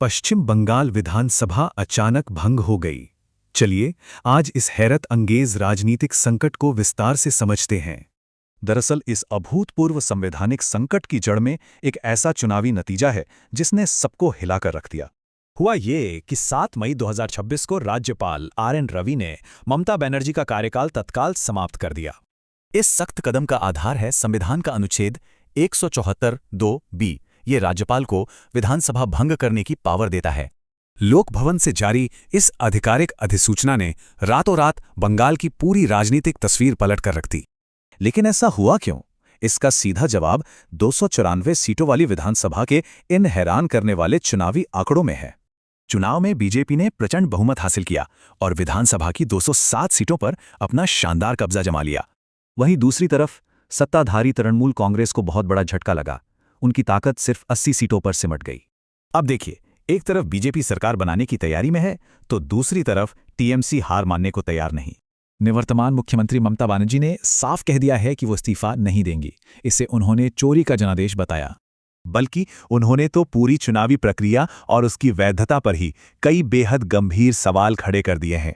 पश्चिम बंगाल विधानसभा अचानक भंग हो गई। चलिए आज इस हैरत अंगेज राजनीतिक संकट को विस्तार से समझते हैं। दरअसल इस अभूतपूर्व संवैधानिक संकट की जड़ में एक ऐसा चुनावी नतीजा है जिसने सबको हिलाकर रख दिया। हुआ ये कि 7 मई 2026 को राज्यपाल RN रवि ने ममता बनर्जी का कार्यकाल तत्काल समाप्त कर दिया। इस सख्त कदम का आधार है संविधान का अनुच्छेद 174(2)(b। ये राज्यपाल को विधानसभा भंग करने की पावर देता है। लोक भवन से जारी इस आधिकारिक अधिसूचना ने रातों रात बंगाल की पूरी राजनीतिक तस्वीर पलट कर रख दी। लेकिन ऐसा हुआ क्यों? इसका सीधा जवाब 294 सीटों वाली विधानसभा के इन हैरान करने वाले चुनावी आंकड़ों में है। चुनाव में बीजेपी ने प्रचंड बहुमत हासिल किया और विधानसभा की 207 सीटों पर अपना शानदार कब्जा जमा लिया। वहीं दूसरी तरफ सत्ताधारी तृणमूल कांग्रेस को बहुत बड़ा झटका लगा। उनकी ताकत सिर्फ 80 सीटों पर सिमट गई। अब देखिए, एक तरफ बीजेपी सरकार बनाने की तैयारी में है तो दूसरी तरफ टीएमसी हार मानने को तैयार नहीं। निवर्तमान मुख्यमंत्री ममता बनर्जी ने साफ कह दिया है कि वो इस्तीफा नहीं देंगी। इसे उन्होंने चोरी का जनादेश बताया। बल्कि उन्होंने तो पूरी चुनावी प्रक्रिया और उसकी वैधता पर ही कई बेहद गंभीर सवाल खड़े कर दिए हैं।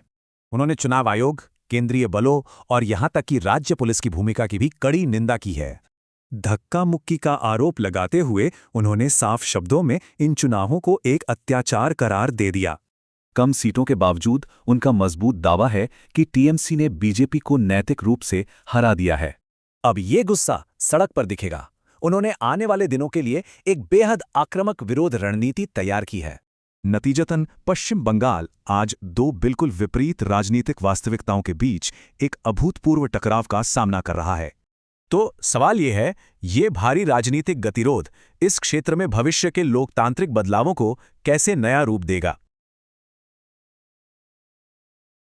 उन्होंने चुनाव आयोग, केंद्रीय बलों और यहां तक कि राज्य पुलिस की भूमिका की भी कड़ी निंदा की है। धक्का मुक्की का आरोप लगाते हुए उन्होंने साफ शब्दों में इन चुनावों को एक अत्याचार करार दे दिया। कम सीटों के बावजूद उनका मजबूत दावा है कि टीएमसी ने बीजेपी को नैतिक रूप से हरा दिया है। अब ये गुस्सा सड़क पर दिखेगा। उन्होंने आने वाले दिनों के लिए एक बेहद आक्रामक विरोध रणनीति तैयार की है। नतीजतन पश्चिम बंगाल आज दो बिल्कुल विपरीत राजनीतिक वास्तविकताओं के बीच एक अभूतपूर्व टकराव का सामना कर रहा है। तो सवाल ये है, ये भारी राजनीतिक गतिरोध इस क्षेत्र में भविष्य के लोकतांत्रिक बदलावों को कैसे नया रूप देगा?